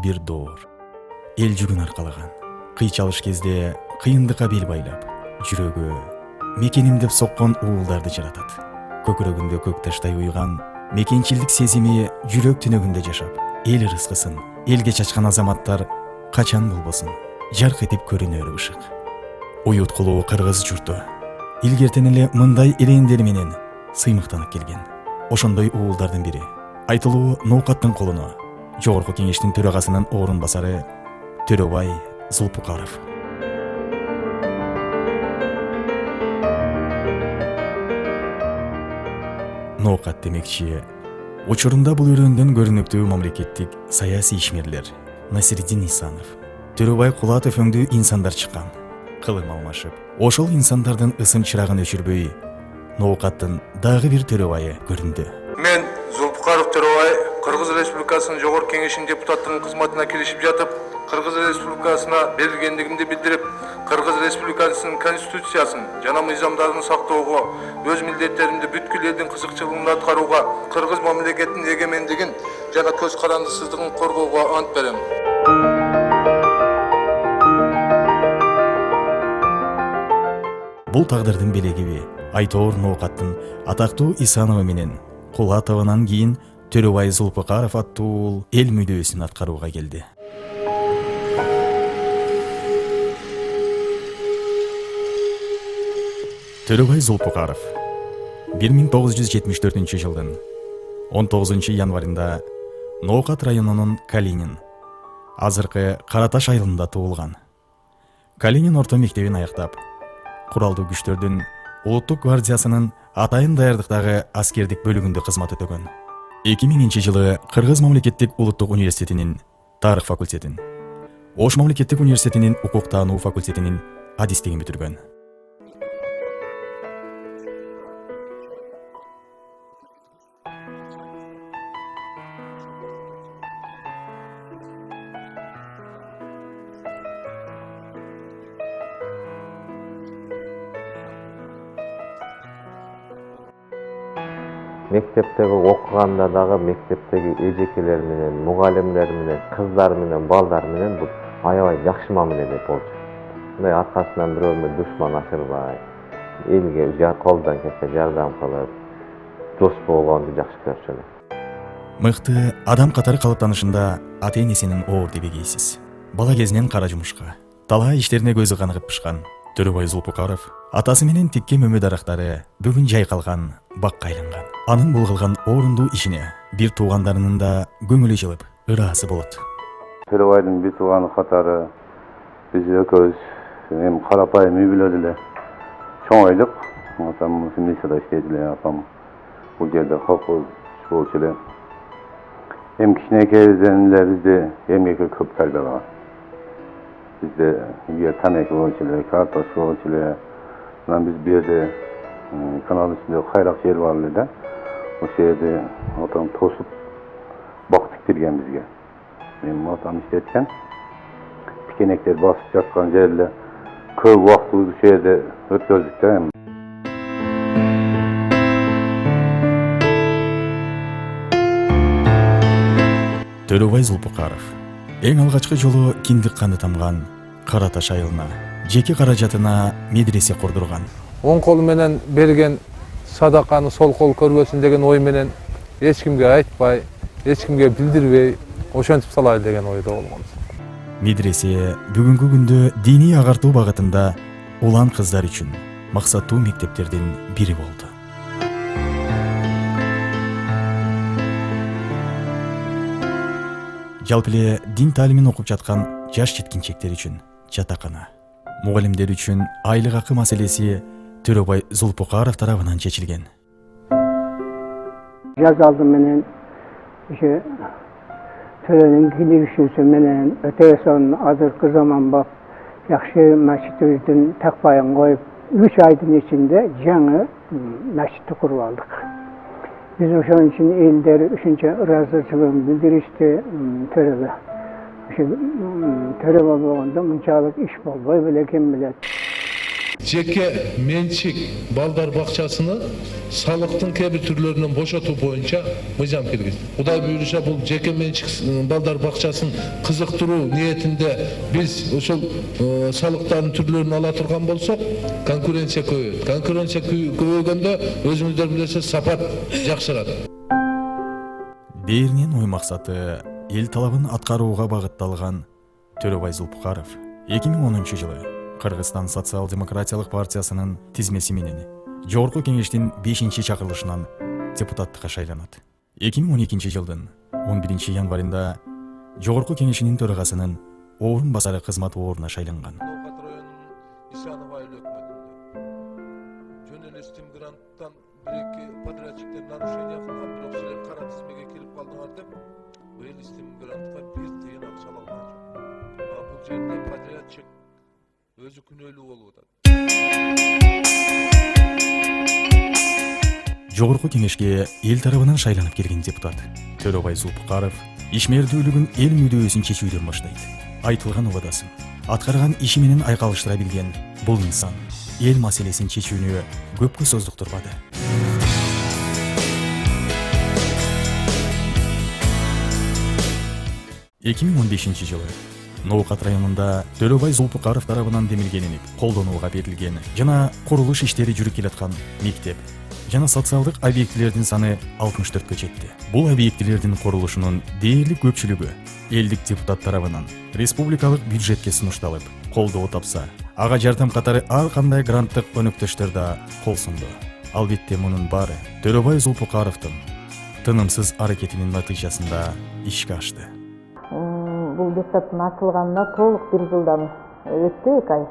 бир доор. Эл жүгүн аркалаган. Кыйчалыш кезде кыйындыкка бел байлап, жүрөгү мекеним деп соккон уулдарды жаратат. Көкүрөгүндө көк таштай уйган мекенчилдик сезими жүрөк түнөгүндө жашап, эл ырыскысын элге чачкан азаматтар качан болбосун жарк этип көрүнөр ышык. Уюткулуу кыргыз журту илгертен эле мындай элендер менен сыймыктанып келген. Ошондой уулдардын бири айтылуу Ноокаттын колуна Жогорку Кеңештин төрагасынын орун басары Төрөбай Зулпукаров. Ноокат демекчи, учурунда бул өрөөндөн көрүнүктүү мамлекеттик саясий ишмерлер Насирдин Исанов, Төрөбай Кулатов өңдүү инсандар чыккан. Кылым алмашып, ошол инсандардын ысым чырагын өчүрбөй, Ноокаттын дагы бир Төрөбайы көрүндү. Мен Зулпукаров Төрөбай Кыргыз Республикасынын Жогорку Кеңешинин депутаттыгынын кызматына киришип жатып, Кыргыз Республикасына берилгендигимди билдирип, Кыргыз Республикасынын конституциясын жана мыйзамдарын сактоого, өз милдеттеримди бүткүл элдин кызыкчылыгын аткарууга, Кыргыз мамлекетинин эгемендигин жана көз карандысыздыгын коргоого ант берем. Бул тагдырдын белегиби Айтоор Ноокаттын атактуу Исановы менен Кулатовунан кийин Төрөбай Зулпукаров аттуу эл мүдөөсүн аткарууга келди. Төрөбай Зулпукаров 1974 жылдын 19 январында Ноокат районунун Калинин, азыркы Караташ айылында туулган. Калинин орто мектебин аяктап, куралдуу күчтөрдүн Улуттук гвардиясынын атайын даярдыктагы аскердик бөлүгүндө кызмат өтөгөн. 2000 жылы Кыргыз мамлекеттик улуттук университетинин тарых факультетин, Ош мамлекеттик университетинин укук таануу факультетинин адистигин бүтүргөн. Мектептеги окуганда дагы мектептеги эжекелер менен, мугалимдер менен, кыздар менен, балдар менен бул аябай жакшы мамиледе болчу. Мындай аркасынан бирөөнү душман ашырбай, элге колдон келсе жардам кылып, дос болгонду жакшы көрчү. Мыкты адам катары калыптанышында ата-энесинин оор дебегейсиз. Бала кезинен кара жумушка, талай иштерине көзү каныгып пышкан Төрөбай Зулпукаров атасы менен тикке мөмө дарактары бүгүн жайкалган, бакка айланган. Анын бул кылган орунду ишине бир туугандарынын да көңүлү жылып, ыраазы болот. Төрөбайдын бир тууганы катары биз экөөбүз эми карапайым үй бүлөдө эле чоңойдук. Атам милицияда иштейт эле, апам бул жерде колхоз болчу эле. Эми кичинекейден эле бизди эмгекке көп тарбиялаган. Bizde tamek болчу эле, картош болчу эле. Анан биз бу жерде каналдын үстүндө кайрак жер бар эле да. Ошол жерде атам тосуп бак тиктирген бизге. Мен атам иштеткен. Тикенектер басып жаткан жерде көп убактыбызды ошол жерде өткөздүк да. Төрөбай Зулпукаров эң алгачкы жолу киндик канды тамган Караташ айылына, жеке каражатына медресе курдурган. Оң кол менен берген садаканы сол кол көрбөсүн деген ой менен эч кимге айтпай, эч кимге билдирбей ошентип салайлы деген ойдо болгон. Медресе бүгүнкү күндө диний агартуу багытында улан кыздар үчүн максаттуу мектептердин бири болду. Жалпы эле дин таалимин окуп жаткан жаш жеткинчектер үчүн жатакана, мугалимдер үчүн айлык акы маселеси Төрөбай Зулпукаров тарабынан чечилген. Жаз алды менен ошо төрөнүн киришүүсү менен өтө сонун азыркы заманбап жакшы мачитибиздин такпайын коюп 3 айдын ичинде жаңы мачитти куруп алдык. Biz ошон үчүн элдер ушунча ыраазычылыгын билдиришти. Төрөбө болгондо мынчалык иш болбой беле, ким билет. жеке менчик балдар бакчасыны салыктын кээ бир түрлөрүнөн бошотуу боюнча мыйзам киргизди. Кудай буйруса бул жеке менчик балдар бакчасын кызыктыруу ниетинде биз ошол салыктардын түрлөрүн ала турган болсок, конкуренция көбөйөт. Конкуренция көбөйгөндө өзүңүздөр билесиз, сапат жакшырат. Дээринен ой максаты эл талабын аткарууга багытталган Төрөбай Зулпукаров 2010 жылы Кыргызстан социал-демократиялык партиясынын тизмеси менен Жогорку кеңештин 5-чи чакырылышынан депутаттыкка шайланат. 2012 жылдын 11 январында Жогорку кеңешинин төрагасынын орун басары кызмат ордуна шайланган. Жөнелестим гранттан бир-эки подрядчиктер нарушение кылган, бирок силер кара тизмеге кирип калдыңар деп, быйыл истим грантка 1 тыйын акча алган жок. Бул жерде подрядчик өзү күнөөлүү болуп атат. Жогорку кеңешке эл тарабынан шайланып келген депутат Төрөбай Зулпукаров ишмердүүлүгүн эл мүдөөсүн чечүүдөн баштайт. Айтылган убадасын, аткарган иши менен айкалыштыра билген бул инсан эл маселесин чечүүнү көпкө создуктурбады. 2015 жылы Ноокат районунда Төрөбай Зулпукаров тарабынан демилгеленип, колдонууга берилген жана курулуш иштери жүрүп келаткан мектеп жана социалдык объектилердин саны 64-кө жетти. Бул объектилердин курулушунун дээрлик көпчүлүгү элдик депутат тарабынан республикалык бюджетке сунушталып, колдоо тапса, ага жардам катары ар кандай гранттык өнөктөштөр да кол сунду. Албетте мунун баары Төрөбай Зулпукаровдун тынымсыз аракетинин натыйжасында ишке ашты. Бул депутаттын ачылганына толук 1 жылдан өттү, 2 ай.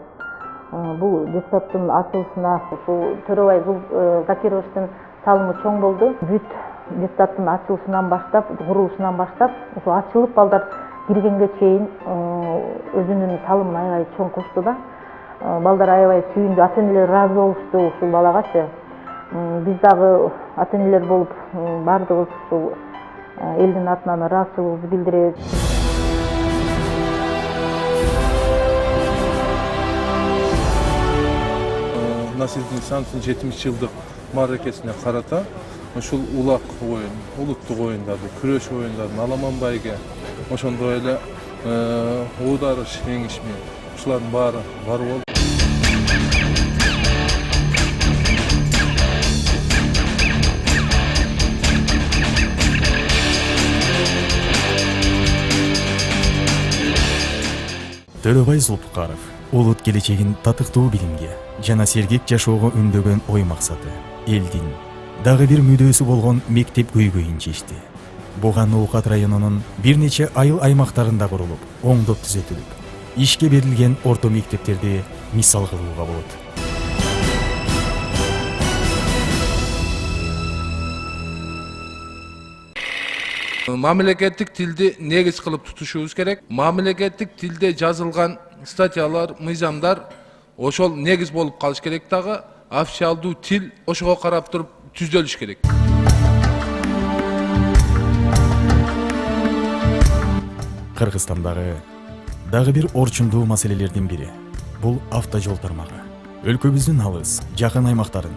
Бул депутаттын ачылышына ушул Төрөбай Закировичтин салымы чоң болду. Бүт депутаттын ачылышынан баштап, курулушунан баштап, ошо ачылып балдар киргенге чейин өзүнүн салымын аябай чоң кошту да. Балдар аябай сүйүндү, ата-энелер ыраазы болушту ушул балагачы. Биз дагы ата-энелер болуп бардыгыбыз ушул элдин атынан ыраазычылыгыбызды билдиребиз. Насирдин Исановдун 70 жылдык мааракесине карата ушул улак оюн, улуттук оюндарды, күрөш оюндарын аламан байге, ошондой эле уударыш, эңишме, ушулардын баары бар болду. Төрөбай Зулпукаров улут келечегин татыктуу билимге жана сергек жашоого үндөгөн ой максаты элдин дагы бир мүдөөсү болгон мектеп көйгөйүн чечти. Буга Ноокат районунун бир нече айыл аймактарында курулуп, оңдоп түзөтүлүп, ишке берилген орто мектептерди мисал кылууга болот. Мамлекеттик тилди негиз кылып тутушубуз керек. Мамлекеттик тилде жазылган статьялар, мыйзамдар ошол негиз болуп калыш керек дагы. Официалдуу тил ошого карап туруп түзөлүш керек. Кыргызстандагы дагы бир орчундуу маселелердин бири бул автожол тармагы. Өлкөбүздүн алыс, жакын аймактарын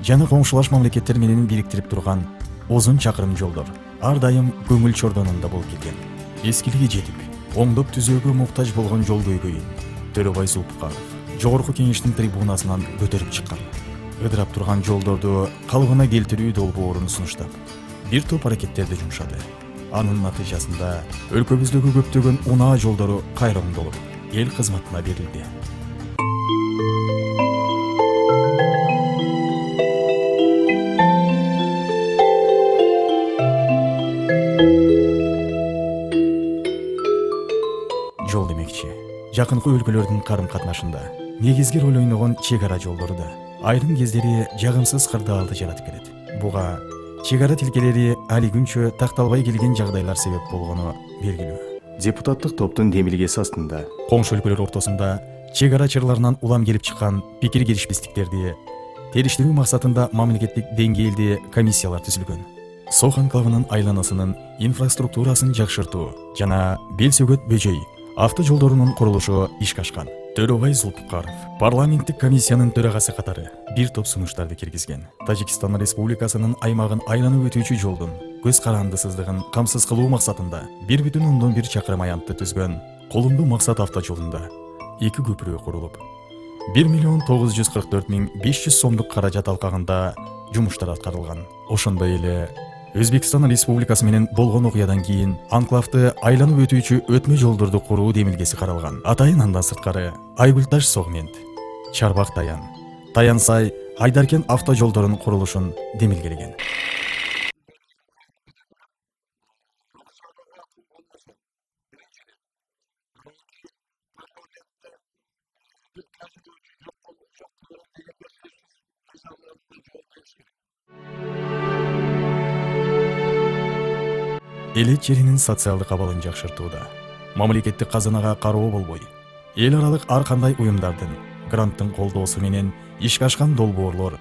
жана коңшулаш мамлекеттер менен бириктирип турган узун чакырым жолдор ар дайым көңүл чордонунда болуп келген. Эскилиги жетип, оңдоп түзөөгө муктаж болгон жол көйгөйүн Төрөбай Зулпукаров Жогорку кеңештин трибунасынан көтөрүп чыккан. Ыдырап турган жолдорду калыбына келтирүү долбоорун сунуштап, бир топ аракеттерди жумшады. Анын натыйжасында өлкөбүздөгү көптөгөн унаа жолдору кайра оңдолуп, эл кызматына берилди. Жол демекчи, жакынкы өлкөлөрдүн карым-катнашында негизги роль ойногон чек ара жолдору да айрым кездери жагымсыз кырдаалды жаратып келет. Буга чек ара тилкелери али күнчө такталбай келген жагдайлар себеп болгону белгилүү. Депутаттык топтун демилгеси астында коңшу өлкөлөр ортосунда чек ара чырларынан улам келип чыккан пикир келишпестиктерди териштирүү максатында мамлекеттик деңгээлде комиссиялар түзүлгөн. Сох анклавынын айланасынын инфраструктурасын жакшыртуу жана Бел-Сөгөт бөжөй автожолдорунун курулушу ишке ашкан. Төрөбай Зулпукаров парламенттик комиссиянын төрагасы катары бир топ сунуштарды киргизген. Тажикстан Республикасынын аймагын айланып өтүүчү жолдун көз карандысыздыгын камсыз кылуу максатында 1,1 чакырым аянтты түзгөн колумдуу максат автожолунда 2 көпүрө курулуп, 1,944,500 сомдук каражат алкагында жумуштар аткарылган. Ошондой эле Өзбекстан Республикасы менен болгон окуядан кийин анклавды айланып өтүүчү өтмө жолдорду куруу демилгеси каралган. Атайын андан сырткары Айгүлташ Согмент, Чарбак Таян, Таян-Сай, Айдаркен автожолдорунун курулушун демилгелеген. Элет жеринин социалдык абалын жакшыртууда мамлекеттик казынага кароо болбой, эл аралык ар кандай уюмдардын, гранттын колдоосу менен ишке ашкан долбоорлор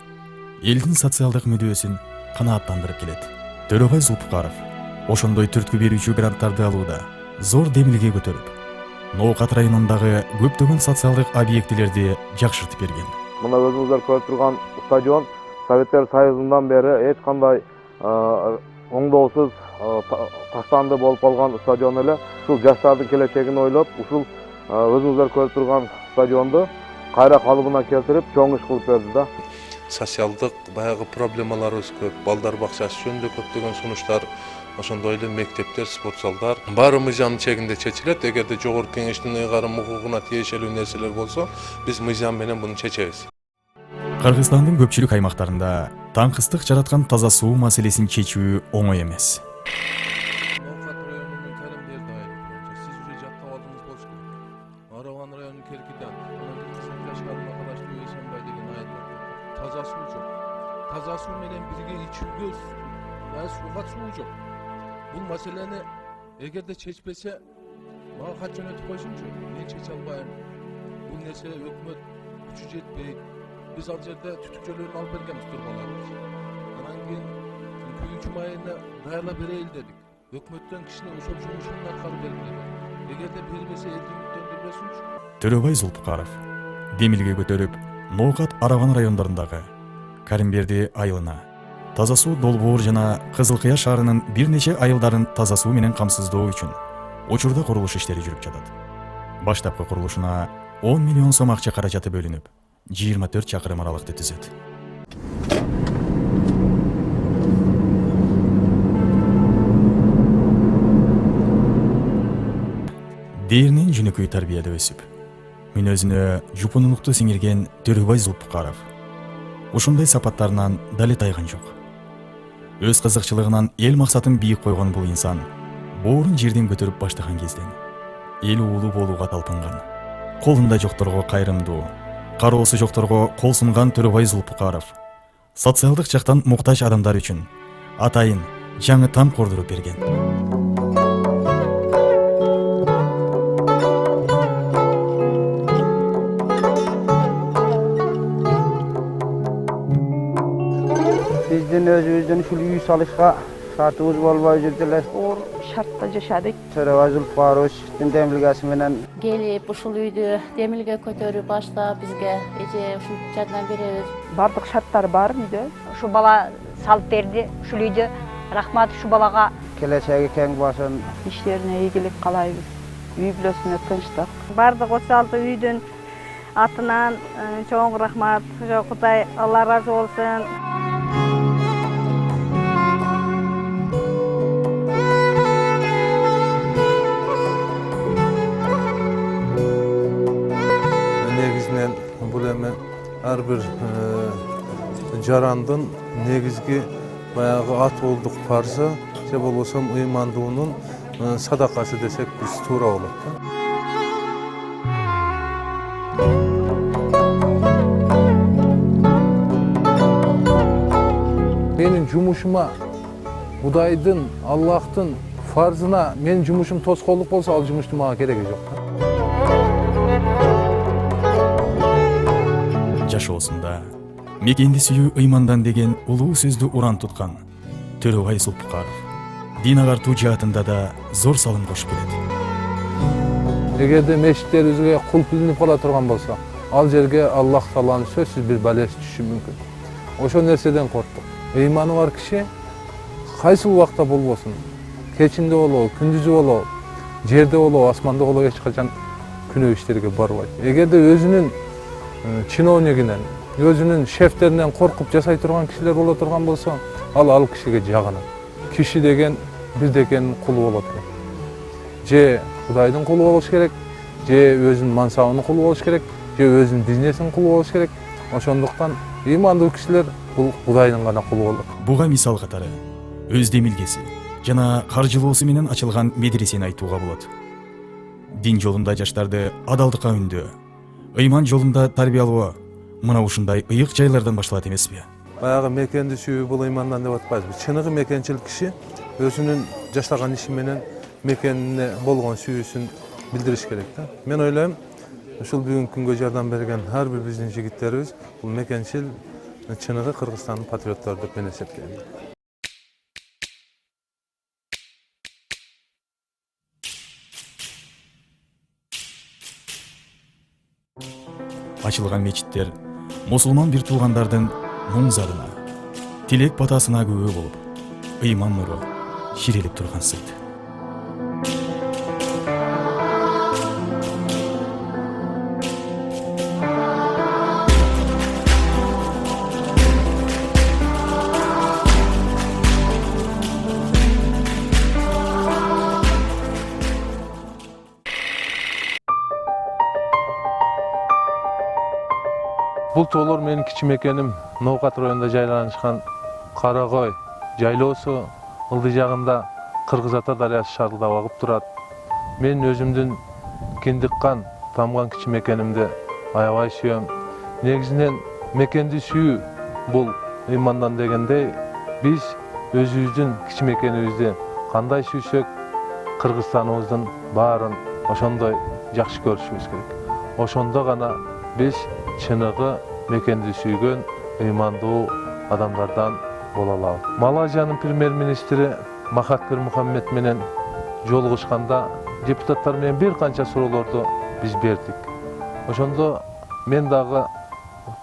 элдин социалдык мүдөөсүн канааттандырып келет. Төрөбай Зулпукаров ошондой түрткү берүүчү гранттарды алууда зор демилге көтөрүп, Ноокат районундагы көптөгөн социалдык объектилерди жакшыртып берген. Мына өзүңүздөр көрүп турган стадион Советтер Союзундан бери эч кандай оңдоосуз таштанды болуп калган стадион эле. Ушул жаштардын келечегин ойлоп, ушул өзүңүздөр көрүп турган стадионду кайра калыбына келтирип, чоң иш кылып берди да. Социалдык баягы проблемаларыбыз көп, балдар бакчасы жөнүндө көптөгөн сунуштар, ошондой эле мектептер, спортзалдар баары мыйзам чегинде чечилет. Эгерде жогорку кеңештин ыйгарым укугуна тиешелүү нерселер болсо, биз мыйзам менен муну чечебиз. Кыргызстандын көпчүлүк аймактарында таңкыстык жараткан таза суу маселесин чечүү оңой эмес. Ноокат районунун Каримберди айылы боюнча сиз уже жаттап алдыңыз болуш керек. Араван районунун Керкидан, анан Кызылкашкарына караштуу Эсенбай деген айылдарда таза суу жок. Таза суу менен бирге ичүүгө сууга суу жок. Бул маселени эгерде чечпесе, мага кат жөнөтүп койсунчу. Мен чече албайм. Бул нерсе өкмөт күчү жетпейт. Biz al жерде түтүкчөлөрүн алып бергенбиз турбаларыбыз. Анан кийин 2 майына даярлап берейин дедик. Өкмөттөн кичине ошол жумушун аткарып бергиле. Эгерде бербесе элди үмүттөндүрбөсүнчү. Төрөбай Зулпукаров демилге көтөрүп, Ноокат Араван райондорундагы Каримберди айылына таза суу долбоор жана Кызылкыя шаарынын бир нече айылдарын таза суу менен камсыздоо үчүн учурда курулуш иштери жүрүп жатат. Баштапкы курулушуна 10 миллион сом акча каражаты бөлүнүп, 24 чакырым аралыкты түзөт. Дээринен жөнөкөй тарбияда өсүп, мүнөзүнө жупунулукту сиңирген Төрөбай Зулпукаров ушундай сапаттарынан дали тайган жок. Өз кызыкчылыгынан эл максатын бийик койгон бул инсан боорун жерден көтөрүп баштаган кезден эл уулу болууга талпынган. Колунда жокторго кайрымдуу, кароосу жокторго кол сунган Төрөбай Зулпукаров социалдык жактан муктаж адамдар үчүн атайын жаңы там кордуруп берген. Биздин өзүбүздүн ушул үй салышка шартыбыз болбой жүрдү эле. Оор шартта жашадык. Төрөбай Зулпукаровичтин демилгеси менен Келип ушул үйдү демилге көтөрүп баштап бизге эже ушул жардам беребиз. Бардык шарттары бар үйдө. Ушу бала салып берди ушул үйдү. Рахмат ушу балага. келечеги кең болсун. Иштерине ийгилик каалайбыз. Үй бүлөсүнө тынчтык. Бардык 36 үйдүн атынан чоң рахмат. Кудай Алла разы болсун. Негизинен бул эми ар бир жарандын негизги баягы атуулдук парзы же болбосо ыймандуунун садакасы десек биз туура болот. Менин жумушума Кудайдын, Аллахтын фарзына менин жумушум тоскоолдук болсо, ал жумуштун мага кереги жок. Жашоосунда мекенди сүйүү ыймандан деген улуу сөздү уран туткан Төрөбай Зулпукаров дин агартуу жаатында да зор салым кошуп келет. Эгерде мешиттерибизге кул илинип кала турган болсо, ал жерге Аллах Тааланын сөзсүз бир балеси түшүшү мүмкүн. Ошол нерседен корктук. Ыйманы бар киши кайсыл убакта болбосун, кечинде болобу, күндүзү болобу, жерде болобу, асманда болобу эч качан күнөө иштерге барбайт. Эгерде өзүнүн чиновнигинен, өзүнүн шефтеринен коркуп жасай турган кишилер боло турган болсо, ал кишиге жагынат. Киши деген бирдекенин кулу болот керек. Же Кудайдын кулу болуш керек, же өзүнүн мансабынын кулу болуш керек, же өзүнүн бизнесинин кулу болуш керек. Ошондуктан ыймандуу кишилер бул Кудайдын гана кулу болот. Буга мисал катары өз демилгеси жана каржылоосу менен ачылган медресени айтууга болот. Дин жолунда жаштарды адалдыкка үндөө, ыйман жолунда тарбиялоо мына ушундай ыйык жайлардан башталат эмеспи? Баягы мекенди сүйүү бул ыймандан деп атпайбыз. Чыныгы мекенчил киши өзүнүн жаштаган иши менен мекенине болгон сүйүүсүн билдириш керек да. Мен ойлойм, ушул бүгүнкү күнгө жардам берген ар бир биздин жигиттерибиз бул мекенчил чыныгы Кыргызстандын патриоттору деп мен эсептейм. Ачылган мечиттер мусулман бир туугандардын муң-зарына, тилек батасына күбө болуп, ыйман нуру ширелип турган сыйт. Бул тоолор менин кичи мекеним Ноокат районунда жайланышкан Карагой жайлоосу ылдый жагында Кыргыз Ата дарыясы шарылдап агып турат. Мен өзүмдүн киндиккан, тамган кичи мекенимди аябай сүйөм. Негизинен мекенди сүйүү бул ыймандан дегендей, биз өзүбүздүн кичи мекенибизди кандай сүйсөк, Кыргызстаныбыздын баарын ошондой жакшы көрүшүбүз керек. Ошондо гана биз чыныгы мекенди сүйгөн ыймандуу адамдардан боло алабыз. Малайзиянын премьер-министри Махатхир Мухаммед менен жолугушканда депутаттар менен бир канча суроолорду биз бердик. Ошондо мен дагы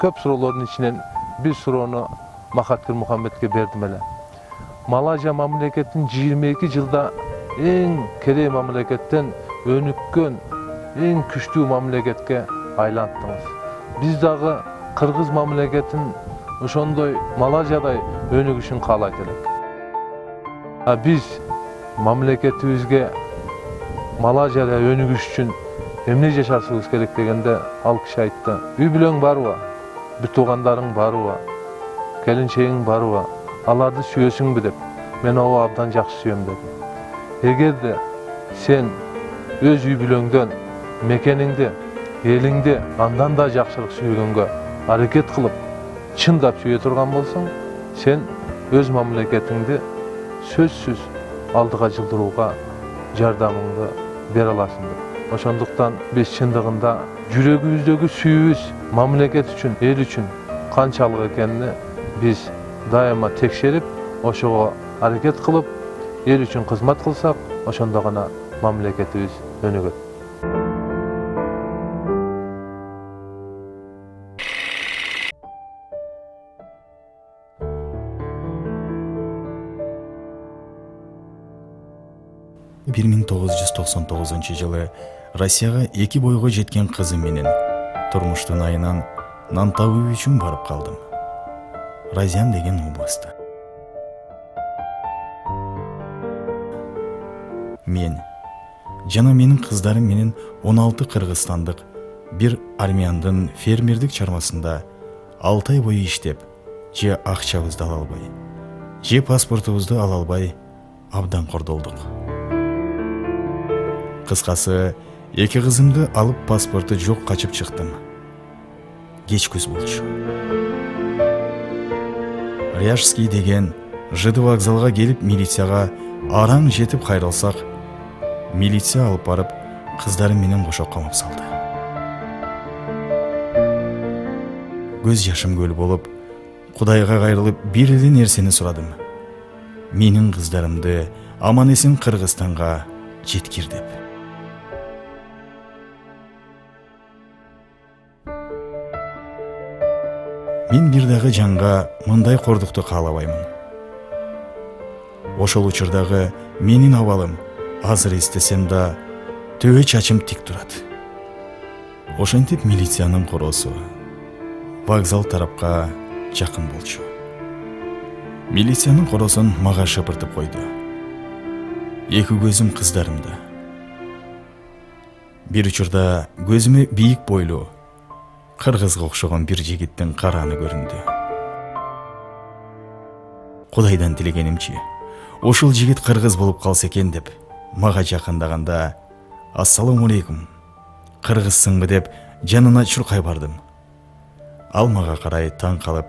көп суроолордун ичинен бир суроону Махатхир Мухаммедке бердим эле. Малайзия мамлекетин 22 жылда эң керей мамлекеттен өнүккөн, эң күчтүү мамлекетке айланттыңыз. Биз дагы Кыргыз мамлекетин ошондой Малайзиядай өнүгүшүн каалайт элек. Биз мамлекетибизге Малайзияда өнүгүш үчүн эмне жашашыбыз керек дегенде ал киши айтты: үй бүлөң барбы? Бир туугандарың барбы? Келинчегиң барбы? Аларды сүйөсүңбү деп. Мен ооба абдан жакшы сүйөм дедим. Эгерде сен өз үй бүлөңдөн мекениңди, элиңди андан да жакшыраак сүйгөнгө аракет кылып, чындап сүйө турган болсоң, сен өз мамлекетиңди сөзсүз алдыга жылдырууга жардамыңды бере аласың деп. Ошондуктан биз чындыгында жүрөгүбүздөгү сүйүүбүз мамлекет үчүн, эл үчүн канчалык экенин биз дайыма текшерип, ошого аракет кылып, эл үчүн кызмат кылсак, ошондо гана мамлекетибиз өнүгөт. — 1999 жылы Россияга 2 бойго жеткен кызым менен турмуштун айынан нан табуу үчүн барып калдым. Разян деген областта. Мен жана менин кыздарым менен 16 кыргызстандык бир армяндын фермердик чармасында 6 ай бою иштеп, же акчабызды ала албай, же паспортубузду ала албай абдан кордолдук. Кыскасы, 2 кызымды алып паспорту жок качып чыктым. Кеч күз болчу. Ряжский деген ЖД вокзалга келип милицияга араң жетип кайрылсак, милиция алып барып кыздарым менен кошо камап салды. Көз жашым көл болуп, Кудайга кайрылып бир эле нерсени сурадым. Менин кыздарымды аман эсен Кыргызстанга жеткир деп. Мен бир дагы жанга мындай кордукту каалабаймын. Ошол учурдагы менин абалым азыр эстесем да төбө чачым тик турат. Ошентип милициянын короосу вокзал тарапка жакын болчу. Милициянын короосун мага шыпыртып койду. Эки көзүм кыздарымда. Бир учурда көзүмө бийик бойлуу, кыргызга окшогон бир жигиттин караны көрүндү. Кудайдан тилегенимчи, ошол жигит кыргыз болуп калса экен деп, мага жакындаганда «Ассаламу алейкум, кыргызсыңбы?» деп жанына чуркай бардым. Ал мага карай таң калып,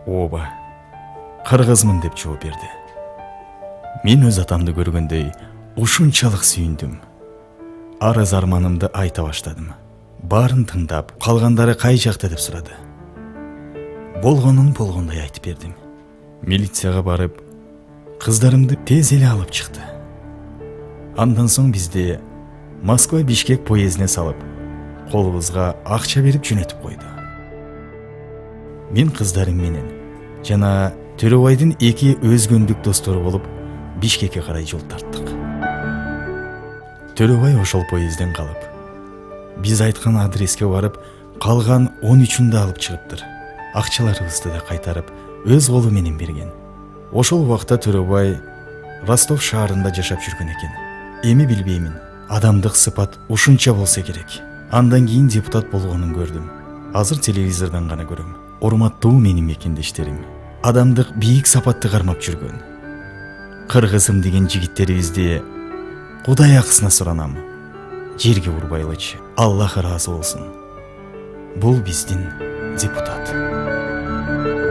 «Ооба, кыргызмын» деп жооп берди. Мен өз атамды көргөндөй ушунчалык сүйүндүм. Арыз арманымды айта баштадым. Баарын тыңдап, калгандары кай жакта деп сурады. Болгонун болгондой айтып бердим. Милицияга барып, кыздарымды тез эле алып чыкты. Андан соң бизди Москва-Бишкек поездине салып, колубузга акча берип жөнөтүп койду. Мен кыздарым менен жана Төрөбайдын эки өзгөндүк достору болуп Бишкекке карай жол тарттык. Төрөбай ошол поездден калып, биз айткан адреске барып, калган 13-үндө алып чыгыптыр. Акчаларыбызды да кайтарып, өз колу менен берген. Ошол убакта Төрөбай Ростов шаарында жашап жүргөн экен. Эми билбеймин, адамдык сыпат ушунча болсо керек. Андан кийин депутат болгонун көрдүм. Азыр телевизордон гана көрөм. Урматтуу менин мекендештерим, адамдык бийик сапатты кармап жүргөн кыргызым деген жигиттерибизди Кудай акысына суранам. Жерге урбайлычы. Аллах ыраазы болсун. Бул биздин депутат.